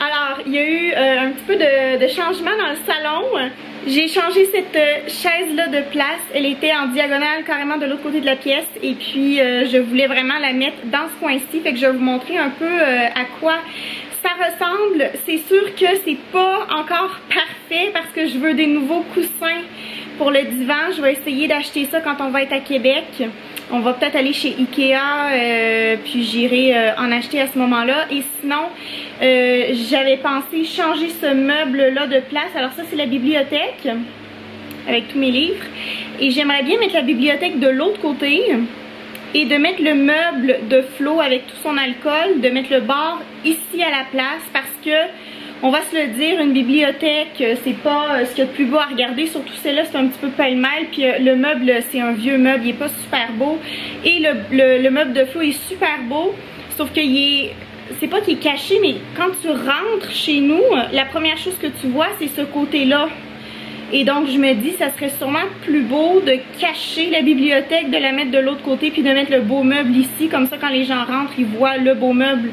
Alors, il y a eu un petit peu de changement dans le salon. J'ai changé cette chaise-là de place. Elle était en diagonale carrément de l'autre côté de la pièce. Et puis, je voulais vraiment la mettre dans ce coin-ci. Fait que je vais vous montrer un peu à quoi ça ressemble. C'est sûr que c'est pas encore parfait parce que je veux des nouveaux coussins pour le divan. Je vais essayer d'acheter ça quand on va être à Québec. On va peut-être aller chez Ikea, puis j'irai en acheter à ce moment-là. Et sinon, j'avais pensé changer ce meuble-là de place. Alors ça, c'est la bibliothèque, avec tous mes livres. Et j'aimerais bien mettre la bibliothèque de l'autre côté. Et de mettre le meuble de Flo avec tout son alcool, de mettre le bar ici à la place. Parce que, on va se le dire, une bibliothèque, c'est pas ce qu'il y a de plus beau à regarder. Surtout celle-là, c'est un petit peu pêle-mêle. Puis le meuble, c'est un vieux meuble, il est pas super beau. Et le meuble de Flo est super beau. Sauf qu'il est... c'est pas qu'il est caché, mais quand tu rentres chez nous, la première chose que tu vois, c'est ce côté-là. Et donc, je me dis, ça serait sûrement plus beau de cacher la bibliothèque, de la mettre de l'autre côté, puis de mettre le beau meuble ici. Comme ça, quand les gens rentrent, ils voient le beau meuble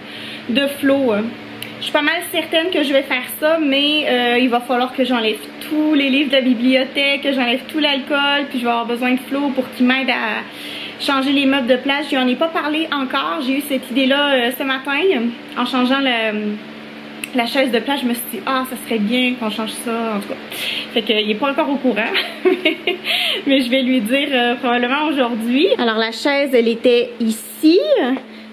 de Flo. Je suis pas mal certaine que je vais faire ça, mais il va falloir que j'enlève tous les livres de la bibliothèque, que j'enlève tout l'alcool, puis je vais avoir besoin de Flo pour qu'il m'aide à changer les meubles de place. Je lui en ai pas parlé encore. J'ai eu cette idée-là ce matin, en changeant la chaise de place. Je me suis dit, ah, ça serait bien qu'on change ça, en tout cas. Fait qu'il est pas encore au courant, mais je vais lui dire probablement aujourd'hui. Alors la chaise, elle était ici.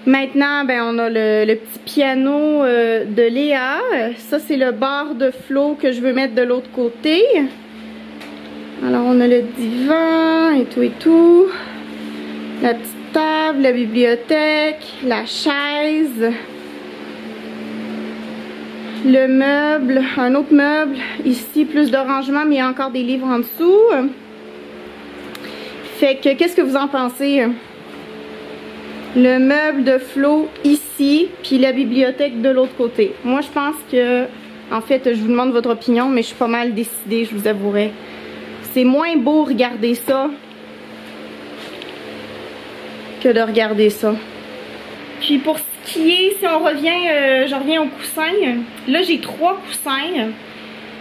Maintenant, ben, on a le petit piano de Léa. Ça, c'est le bar de Flo que je veux mettre de l'autre côté. Alors, on a le divan et tout et tout. La petite table, la bibliothèque, la chaise. Le meuble, un autre meuble. Ici, plus de rangement, mais il y a encore des livres en dessous. Fait que, qu'est-ce que vous en pensez? Le meuble de Flo ici, puis la bibliothèque de l'autre côté. Moi, je pense que, en fait, je vous demande votre opinion, mais je suis pas mal décidée, je vous avouerai. C'est moins beau regarder ça que de regarder ça. Puis pour ce qui est, si on revient, je reviens aux coussins. Là, j'ai 3 coussins.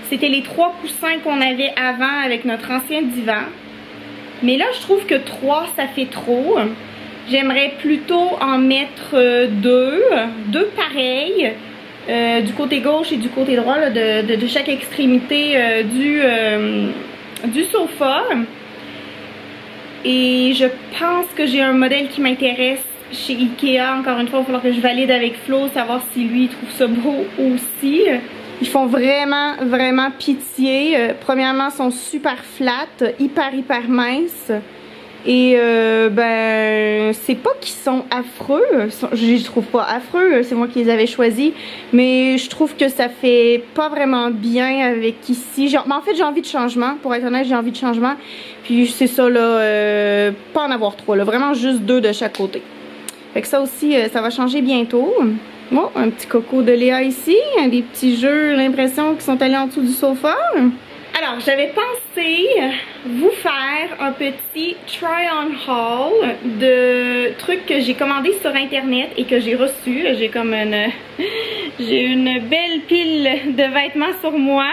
C'était les 3 coussins qu'on avait avant avec notre ancien divan. Mais là, je trouve que 3, ça fait trop. J'aimerais plutôt en mettre 2 pareils, du côté gauche et du côté droit, là, de chaque extrémité du sofa. Et je pense que j'ai un modèle qui m'intéresse chez Ikea. Encore une fois, il va falloir que je valide avec Flo, savoir si lui trouve ça beau aussi. Ils font vraiment, vraiment pitié. Premièrement, ils sont super flat, hyper minces. Et ben, c'est pas qu'ils sont affreux, je les trouve pas affreux, c'est moi qui les avais choisis, mais je trouve que ça fait pas vraiment bien avec ici. Genre, mais en fait, j'ai envie de changement, pour être honnête, j'ai envie de changement. Puis c'est ça là, pas en avoir 3 là, vraiment juste 2 de chaque côté. Fait que ça aussi, ça va changer bientôt. Bon, un petit coco de Léa ici, des petits jeux, l'impression qu'ils sont allés en dessous du sofa. Alors, j'avais pensé vous faire un petit try-on haul de trucs que j'ai commandés sur internet et que j'ai reçus. J'ai comme j'ai une belle pile de vêtements sur moi.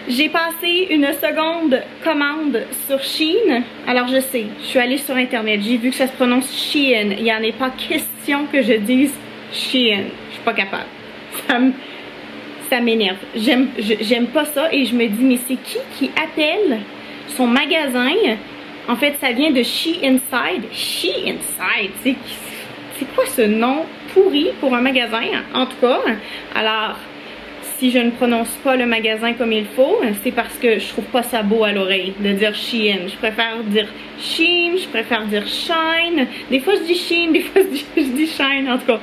J'ai passé une seconde commande sur Shein. Alors je sais, je suis allée sur internet, j'ai vu que ça se prononce Shein. Il n'y en est pas question que je dise Shein. Je suis pas capable. Ça m'énerve. J'aime pas ça et je me dis, mais c'est qui appelle son magasin? En fait, ça vient de She Inside. She Inside, c'est quoi ce nom pourri pour un magasin? En tout cas, alors, si je ne prononce pas le magasin comme il faut, c'est parce que je trouve pas ça beau à l'oreille de dire Shein. Je préfère dire Shein, je préfère dire Shine. Des fois je dis Shein, des fois je dis Shine, en tout cas.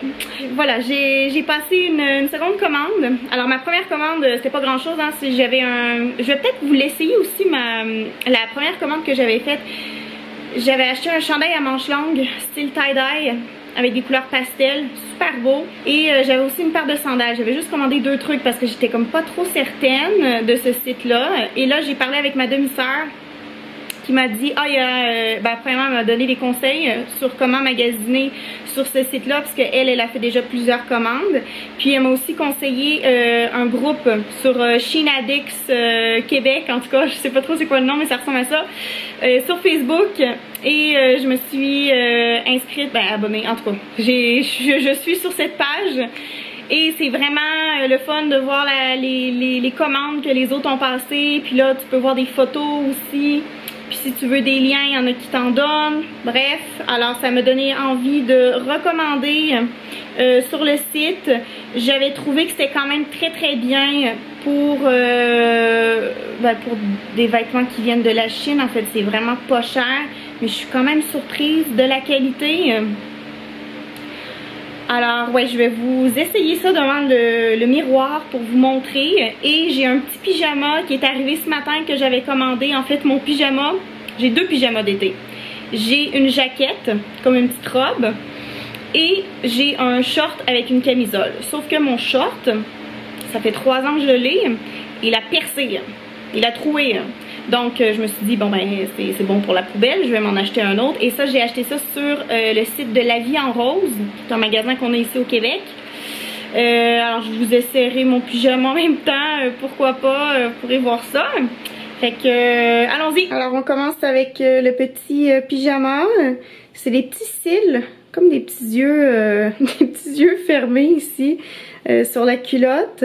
Voilà, j'ai passé une seconde commande. Alors ma première commande, c'était pas grand chose, hein. J'avais un... Je vais peut-être vous l'essayer aussi, la première commande que j'avais faite. J'avais acheté un chandail à manches longues, style tie-dye, avec des couleurs pastel, super beau. Et j'avais aussi une paire de sandales. J'avais juste commandé 2 trucs parce que j'étais comme pas trop certaine de ce site-là. Et là, j'ai parlé avec ma demi-sœur qui m'a dit, premièrement, elle m'a donné des conseils sur comment magasiner sur ce site-là, parce qu'elle a fait déjà plusieurs commandes. Puis elle m'a aussi conseillé un groupe sur Shein Addicts Québec, en tout cas, je sais pas trop c'est quoi le nom, mais ça ressemble à ça, sur Facebook. Et je me suis inscrite, abonnée, en tout cas, je suis sur cette page. Et c'est vraiment le fun de voir les commandes que les autres ont passées. Puis là, tu peux voir des photos aussi. Puis si tu veux des liens, il y en a qui t'en donnent. Bref, alors ça m'a donné envie de recommander sur le site. J'avais trouvé que c'était quand même très bien pour des vêtements qui viennent de la Chine. En fait, c'est vraiment pas cher. Mais je suis quand même surprise de la qualité. Alors ouais, je vais vous essayer ça devant le miroir pour vous montrer. Et j'ai un petit pyjama qui est arrivé ce matin que j'avais commandé. En fait, mon pyjama, j'ai deux pyjamas d'été. J'ai une jaquette, comme une petite robe. Et j'ai un short avec une camisole. Sauf que mon short, ça fait 3 ans que je l'ai, il a percé. Il a troué. Donc je me suis dit bon c'est bon pour la poubelle, je vais m'en acheter un autre. Et ça, j'ai acheté ça sur le site de La Vie en Rose, qui est un magasin qu'on a ici au Québec. Alors je vous essaierai mon pyjama en même temps, pourquoi pas, vous pourrez voir ça. Fait que allons-y. Alors on commence avec le petit pyjama. C'est des petits cils, comme des petits yeux fermés ici sur la culotte.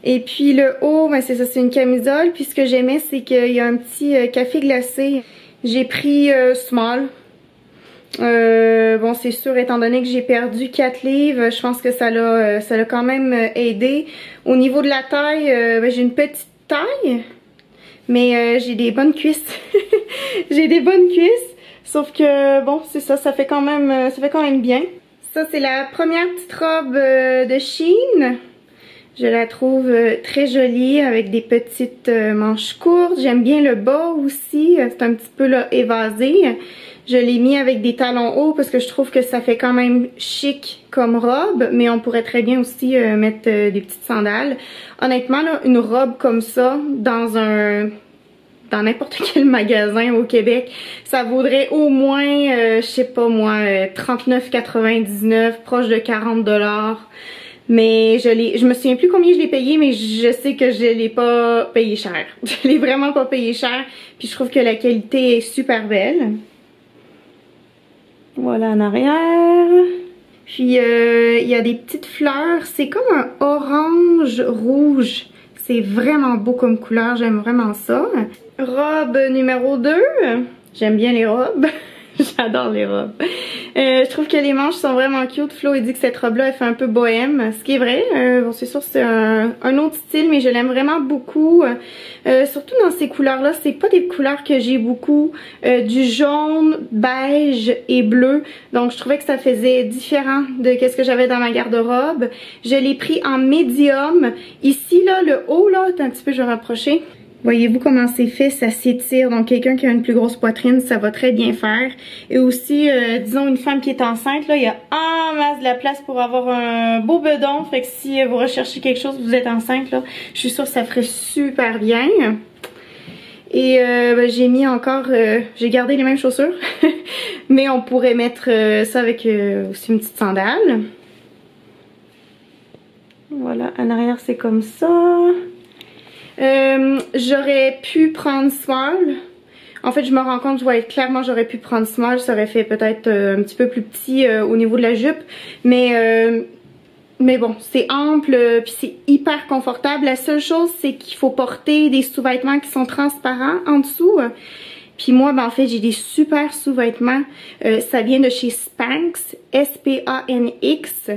Et puis le haut, c'est ça, c'est une camisole. Puis ce que j'aimais, c'est qu'il y a un petit café glacé. J'ai pris small. Bon, c'est sûr, étant donné que j'ai perdu 4 livres, je pense que ça l'a quand même aidé. Au niveau de la taille, j'ai une petite taille, mais j'ai des bonnes cuisses. J'ai des bonnes cuisses. Sauf que bon, c'est ça, ça fait quand même bien. Ça, c'est la première petite robe de Shein. Je la trouve très jolie avec des petites manches courtes. J'aime bien le bas aussi. C'est un petit peu là évasé. Je l'ai mis avec des talons hauts parce que je trouve que ça fait quand même chic comme robe. Mais on pourrait très bien aussi mettre des petites sandales. Honnêtement, là, une robe comme ça dans n'importe quel magasin au Québec, ça vaudrait au moins, je sais pas moi, 39,99, proche de 40 $. Mais je me souviens plus combien je l'ai payé, mais je sais que je l'ai pas payé cher. Je l'ai vraiment pas payé cher. Puis je trouve que la qualité est super belle. Voilà en arrière. Puis il y a des petites fleurs. C'est comme un orange rouge. C'est vraiment beau comme couleur. J'aime vraiment ça. Robe numéro 2. J'aime bien les robes. J'adore les robes. Je trouve que les manches sont vraiment cute. Flo, il dit que cette robe-là, elle fait un peu bohème. Ce qui est vrai. Bon, c'est sûr, c'est un autre style, mais je l'aime vraiment beaucoup. Surtout dans ces couleurs-là. C'est pas des couleurs que j'ai beaucoup. Du jaune, beige et bleu. Donc, je trouvais que ça faisait différent de ce que j'avais dans ma garde-robe. Je l'ai pris en médium. Ici, là, le haut, là, un petit peu, je vais rapprocher. Voyez-vous comment c'est fait, ça s'étire. Donc quelqu'un qui a une plus grosse poitrine, ça va très bien faire. Et aussi, disons une femme qui est enceinte, là, il y a en masse de la place pour avoir un beau bedon. Fait que si vous recherchez quelque chose, vous êtes enceinte, là, je suis sûre que ça ferait super bien. Et j'ai mis encore, j'ai gardé les mêmes chaussures. Mais on pourrait mettre ça avec aussi une petite sandale. Voilà, en arrière c'est comme ça. J'aurais pu prendre small. En fait, je me rends compte, je vois clairement j'aurais pu prendre small. Ça aurait fait peut-être un petit peu plus petit au niveau de la jupe. Mais bon, c'est ample puis c'est hyper confortable. La seule chose, c'est qu'il faut porter des sous-vêtements qui sont transparents en dessous. Puis moi, en fait, j'ai des super sous-vêtements. Ça vient de chez Spanx, S-P-A-N-X.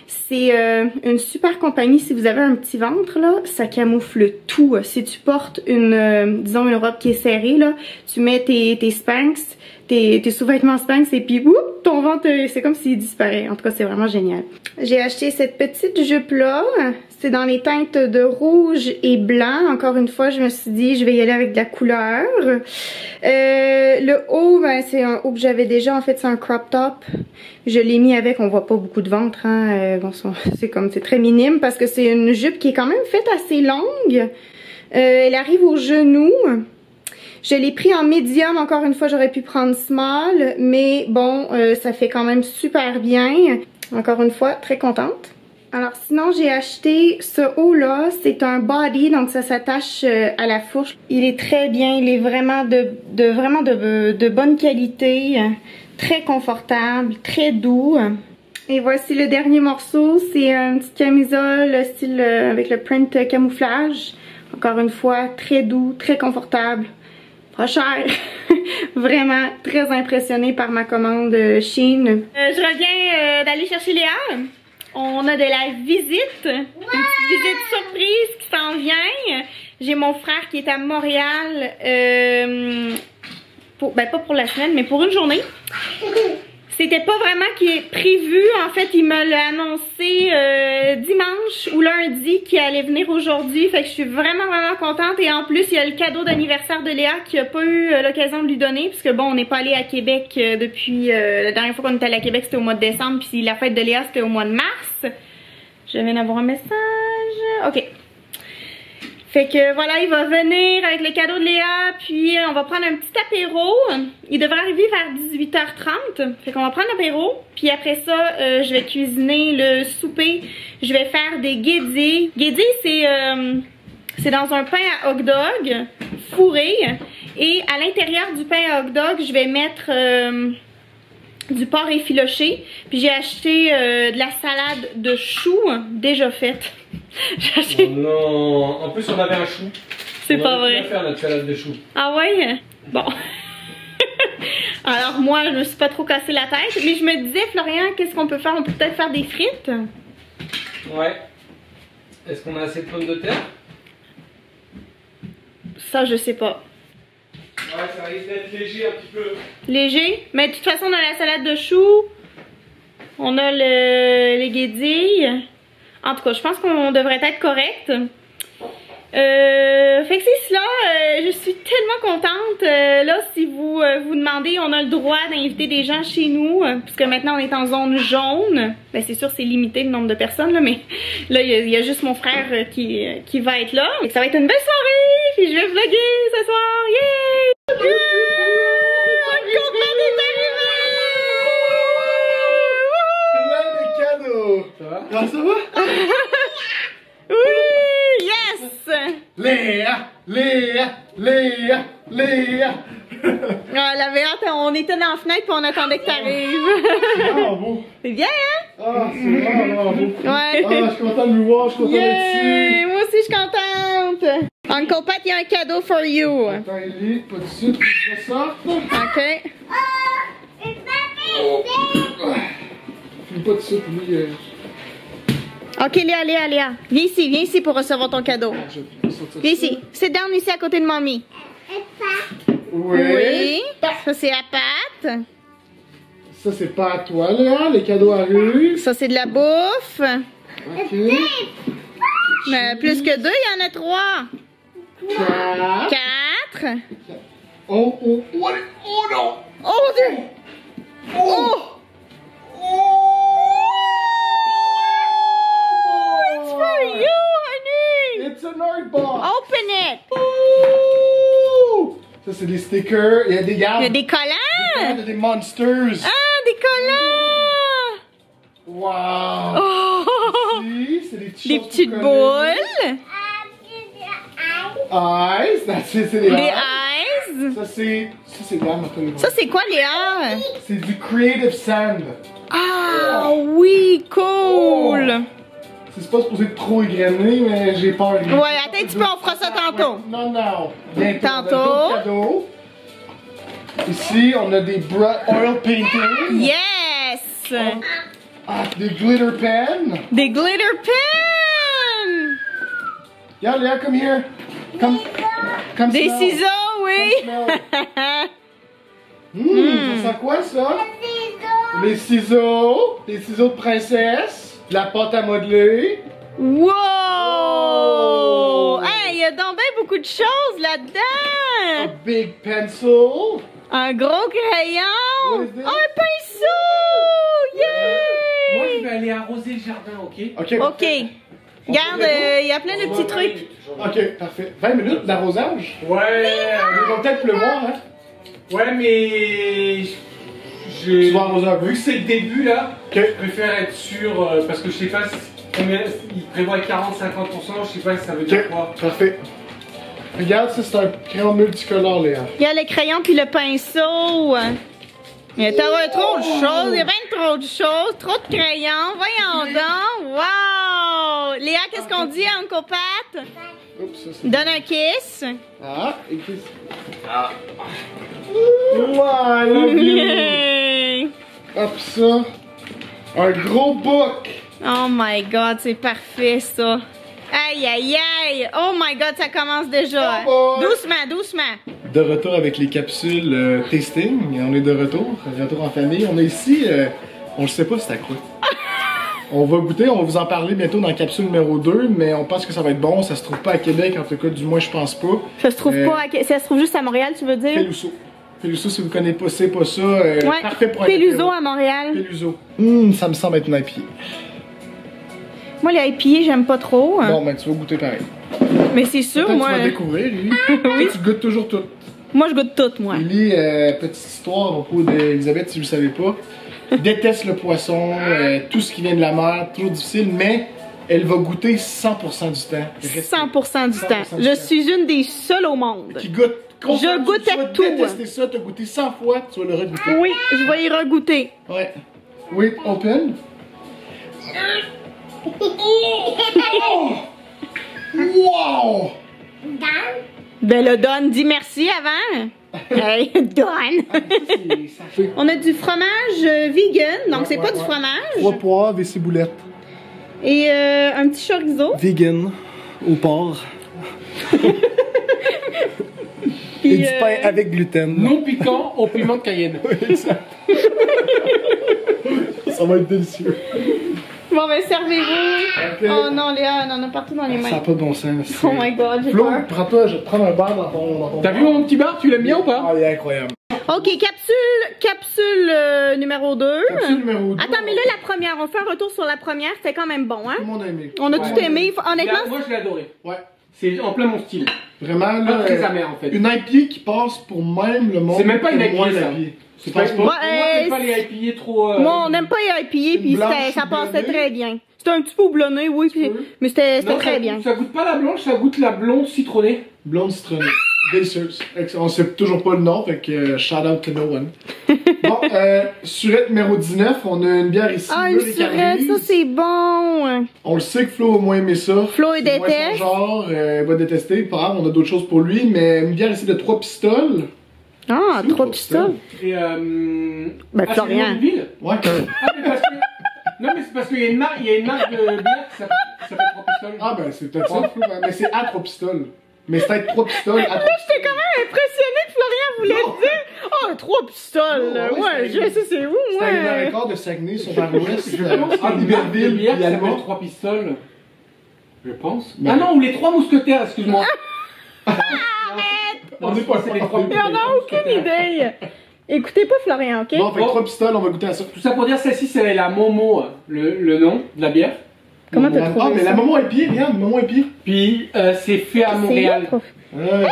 C'est une super compagnie. Si vous avez un petit ventre, là, ça camoufle tout. Si tu portes disons une robe qui est serrée, là, tu mets tes Spanx, tes sous-vêtements Spanx et puis boum, ton ventre, c'est comme s'il disparaît. En tout cas, c'est vraiment génial. J'ai acheté cette petite jupe-là. C'est dans les teintes de rouge et blanc. Encore une fois, je me suis dit, je vais y aller avec de la couleur. Le haut, c'est un haut que j'avais déjà. En fait, c'est un crop top. Je l'ai mis avec, on voit pas beaucoup de ventre. Hein. Bon, c'est très minime parce que c'est une jupe qui est quand même faite assez longue. Elle arrive au genou. Je l'ai pris en médium, encore une fois j'aurais pu prendre small, mais bon, ça fait quand même super bien. Encore une fois, très contente. Alors sinon j'ai acheté ce haut là, c'est un body, donc ça s'attache à la fourche. Il est très bien, il est vraiment de bonne qualité, très confortable, très doux. Et voici le dernier morceau, c'est une petite camisole style avec le print camouflage. Encore une fois, très doux, très confortable. Pas cher. Vraiment très impressionnée par ma commande Shein. Je reviens d'aller chercher Léa. On a de la visite. Une petite visite surprise qui s'en vient. J'ai mon frère qui est à Montréal. Pas pour la semaine, mais pour une journée. C'était pas vraiment qui est prévu. En fait, il me l'a annoncé dimanche ou lundi qu'il allait venir aujourd'hui. Fait que je suis vraiment contente. Et en plus, il y a le cadeau d'anniversaire de Léa qui a pas eu l'occasion de lui donner. Puisque bon, on n'est pas allé à Québec depuis... la dernière fois qu'on était allé à Québec, c'était au mois de décembre. Puis la fête de Léa, c'était au mois de mars. Je viens d'avoir un message. OK. Fait que voilà, il va venir avec le cadeau de Léa, puis on va prendre un petit apéro. Il devrait arriver vers 18h30. Fait qu'on va prendre l'apéro, puis après ça, je vais cuisiner le souper. Je vais faire des guédis. Guédis, c'est dans un pain à hot dog fourré. Et à l'intérieur du pain à hot dog, je vais mettre du porc effiloché. Puis j'ai acheté de la salade de choux déjà faite. Oh non, en plus on avait un chou. C'est pas vrai. On va faire notre salade de choux. Ah ouais? Bon. Alors moi, je me suis pas trop cassé la tête. Mais je me disais, Florian, qu'est-ce qu'on peut faire? On peut peut-être faire des frites? Ouais. Est-ce qu'on a assez de pommes de terre? Ça, je sais pas. Ouais, ça risque d'être léger un petit peu. Léger? Mais de toute façon, on a la salade de choux. On a les guédilles. En tout cas, je pense qu'on devrait être correct. Fait que c'est cela. Je suis tellement contente. Là, si vous vous demandez, on a le droit d'inviter des gens chez nous. Puisque maintenant, on est en zone jaune. Ben, c'est sûr, c'est limité le nombre de personnes. Là, mais là, il y a juste mon frère qui va être là. Fait que ça va être une belle soirée. Puis je vais vlogger ce soir. Yay! Ça va? Ah, ça va? Oui! Yes! Léa! Léa! Léa! Léa! Ah, la Béate, on était dans la fenêtre et on attendait que t'arrives. C'est vraiment beau. C'est bien, hein? Ah, c'est vraiment beau. Ouais. Ah, je suis content de vous voir, je suis content d'être ici. Moi aussi, je suis contente. Uncle Pat, il y a un cadeau for you. Attends, Ellie, pas de suite, je le sorte. OK. Pas de suite, lui. OK, Léa. Viens ici pour recevoir ton cadeau. Viens ici. Sit down ici à côté de mamie. Oui. Ça, c'est à Pat. Ça, c'est pas à toi, Léa. Les cadeaux arrivent. Ça, c'est de la bouffe. OK. Mais plus que 2, il y en a 3. 4. Oh non! Oh, Dieu! Oh! It's for you, honey! It's an art box! Open it! Ouh! Ça, c'est des stickers. Il y a des gardes. Il y a des collants! Il y a des monsters. Ah, des collants! Wow! Oh! Ici, c'est des petites Des choses petites pour coller. boules! Eyes. C'est des Des eyes. eyes! Ça, c'est gamme, attends. Ça, c'est quoi, Léa? C'est du Creative Sand. Ah, oui, cool! C'est pas supposé être trop égrené, mais j'ai peur. Ouais, attends un petit peu, on fera ça tantôt. Non. Bientôt. Tantôt. On a d'autres cadeaux. Ici, on a des oil paintings. Yes! Ah, des glitter pens. Des glitter pens! Yeah, Léa, come here. Come Des smell. ciseaux, oui! Ça sent quoi, ça? Les ciseaux. Les ciseaux de princesse. De la pâte à modeler. Wow! Oh! Hey, il y a donc bien beaucoup de choses A là-dedans! big pencil. Un gros crayon! What is this? Un pinceau! Moi, je Yay! vais aller arroser le jardin, ok? Ok. Ok. Regarde, il y a plein de petits trucs. Ok, parfait. 20 minutes d'arrosage? Ouais. Il va peut-être pleuvoir, hein? Ouais, mais. Tu vas arroser un peu. Vu que c'est le début là, Ok. je préfère être sûr parce que je sais pas combien. Il prévoit 40-50%, je sais pas si ça veut dire Ok, quoi. parfait. Regarde, ça c'est un crayon multicolore, Léa. Il y a les crayons puis le pinceau. Il y a trop de choses, il y a bien trop de choses, trop de crayons, voyons donc. Wow! Léa, qu'est-ce qu'on dit à Uncle Pat? Oups, ça c'est. Donne un kiss. Ah, écris. Ah. Wow, I love you. Hop, ça. Un gros book. Oh my god, c'est parfait ça. Aïe aïe aïe! Oh my god, ça commence déjà. Oh boy. Doucement, doucement. De retour avec les capsules tasting. On est de retour en famille. On est ici, on ne sait pas c'est à quoi. On va goûter, on va vous en parler bientôt dans la capsule numéro 2, mais on pense que ça va être bon. Ça se trouve pas à Québec, en tout cas, du moins je pense pas. Ça se trouve pas ça se trouve juste à Montréal, tu veux dire? Peluso. Peluso, si vous connaissez pas, c'est pas ça. Ouais, Parfait pour un Peluso apéro. à Montréal. Peluso. Ça me semble être une IPA. Moi, les IPA, j'aime pas trop. Bon, ben tu vas goûter pareil. Mais c'est sûr, Peut-être moi. tu vas découvrir, lui. Oui. Tu goûtes toujours tout. Moi, je goûte tout, moi. Lily, petite histoire à propos d'Elisabeth, si vous ne savez pas, déteste le poisson, tout ce qui vient de la mer, trop difficile, mais elle va goûter 100% du temps. 100% du temps. Je suis une des seules au monde. Qui goûte. Je goûte à tout. Tu vas détester ça, tu as goûté 100 fois, tu vas le regoûter. Oui, je vais y regoûter. Ouais. Oui, open. Wow! Ben le Don dit merci avant. Hey, Don! Ça fait On a du fromage vegan, donc c'est pas du fromage. 3 poivres et ciboulettes. Et un petit chorizo. Vegan, au porc. Puis, Et du pain avec gluten. Non piquant au piment de Cayenne. Ça va être délicieux. Bon ben servez-vous. Ok. Oh non Léa, on en a partout dans les Ça n'a mains. pas de bon sens. Oh my god, j'ai Flo, peur. prends-toi, je vais te prendre un bar dans ton T'as vu mon petit bar? Tu l'aimes bien ou pas? Ah, il est incroyable. Ok, capsule numéro 2. Capsule numéro 2. Attends, mais là la première, on fait un retour sur la première, c'était quand même bon, hein? Tout le monde a aimé. On a Ouais. tout aimé, honnêtement. Moi je l'ai adoré. Ouais. C'est en plein mon style. Vraiment, Pas là. très amer en fait. Une IPA qui passe pour même le monde. C'est même pas une et moins IPA, ça. l'IPA. C'est pas- pas pour moi, Ouais, c'est pas les IPA trop. Moi, on n'aime pas les IPA, puis blanche ça passait houblonnée. très bien. C'était un petit peu houblonné, oui, puis- peu. mais c'était Non, très ça bien. goûte- Ça goûte pas la blanche, ça goûte la blonde citronnée. Blonde citronnée. Délicieuse. On sait toujours pas le nom, fait que shout out to no one. Bon, surette numéro 19, on a une bière ici. Ah, une Bleu des surette, Caraïbes. ça c'est bon. On le sait que Flo a moins aimé ça. Flo, il C'est moins son déteste. genre, va détester, pas grave, on a d'autres choses pour lui, mais une bière ici de 3 pistoles. Ah, Flo, 3 pistoles. Et Ben, c'est Florian. le nom d'une ville. Ouais. Ah, mais parce que. Non, mais c'est parce qu'il y a une marque de bière qui s'appelle 3 pistoles. Ah ben c'est peut-être ça, Flo, mais c'est à 3 pistoles. Mais c'est peut-être 3 pistoles à 3 pistoles. J'étais quand même impressionnée que Florian voulait dire. Oh, 3 pistoles. Non, ouais, Ouais, c'était- je sais c'est où, C'est à une heure et moi. quart de Saguenay sur vers l'ouest, Je pense qu'il y a en une marque de Liberville, bière qui puis s'appelle Alma. 3 pistoles. Je pense. Ben. Ah non, ou les 3 mousquetaires, excuse-moi. On est pas c'est les 3 Il en a aucune idée. Écoutez pas Florian, ok? Bon, fait que 3 pistoles, on va goûter à ça. Tout ça pour dire, celle-ci, c'est la Momo, le nom de la bière. Comment t'as Ah, trouvé mais ça? la maman est pire, regarde, la maman est pire. Puis, c'est fait à C'est Montréal. là,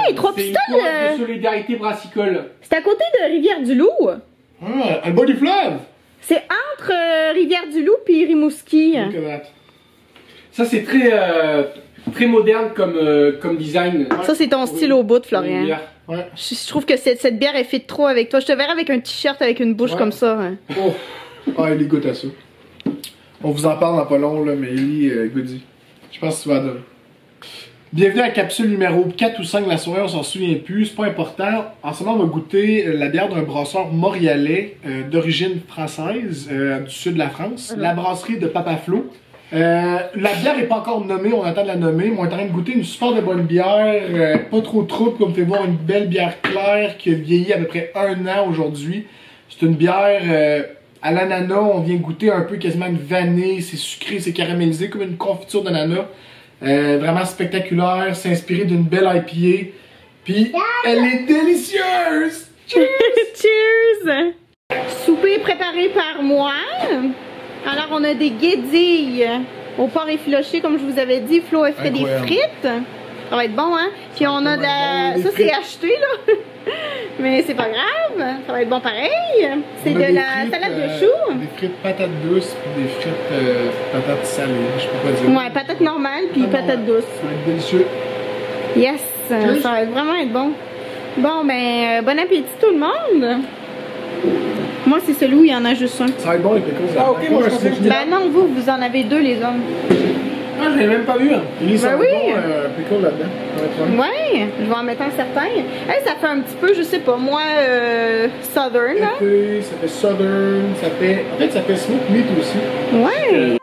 Hey, 3 C'est une pistoles! course de solidarité brassicole. C'est à côté de Rivière-du-Loup. Ah, un bas du fleuve. C'est entre Rivière-du-Loup puis Rimouski. Look at that. Ça, c'est très moderne comme design. Ça, c'est ton style au bout, Florian. Bière. Ouais. Je trouve que cette bière, elle fit trop avec toi. Je te verrais avec un t-shirt avec une bouche Ouais. comme ça. Hein. Oh. Ah, il goûte à ça. On vous en parle dans pas long, là, mais Ellie, goodie. Je pense que tu vas adorer. Bienvenue à la capsule numéro 4 ou 5 de la soirée, on s'en souvient plus, c'est pas important. En ce moment, on va goûter la bière d'un brasseur montréalais d'origine française, du sud de la France, la brasserie de Papa Flo. La bière est pas encore nommée, on attend de la nommer, mais on est en train de goûter une super de bonne bière, pas trop trouble, comme vous pouvez voir, une belle bière claire qui a vieilli à peu près 1 an aujourd'hui. C'est une bière à l'ananas, on vient goûter un peu quasiment une vanille, c'est sucré, c'est caramélisé comme une confiture d'ananas. Vraiment spectaculaire, c'est inspiré d'une belle IPA. Puis, elle est délicieuse! Cheers! Souper préparé par moi. Alors, on a des guédilles au porc effiloché, comme je vous avais dit. Flo a fait des frites. Ça va être bon, hein? Puis on a de la... Ça, c'est acheté, là. Mais c'est pas grave. Ça va être bon pareil. C'est de la salade de choux. Des frites patates douces puis des frites patates salées. Je peux pas dire. Ouais, patates normales puis patates douces. Ça va être délicieux. Yes! Ça va vraiment être bon. Bon, ben, bon appétit tout le monde! Moi, c'est celui où il y en a juste un. Ça va être bon les pickles. Ah, ok, moi je pensais que Ben non, vous en avez deux, les hommes. Ah, je l'ai même pas vu. Hein. Il ça Ben va oui. être bon pickle là-dedans. Ouais, je vais en mettre un certain. Hey, ça fait un petit peu, je sais pas, moi, Southern, là. Ça fait Southern, ça fait... En fait, ça fait smoked meat aussi. Ouais!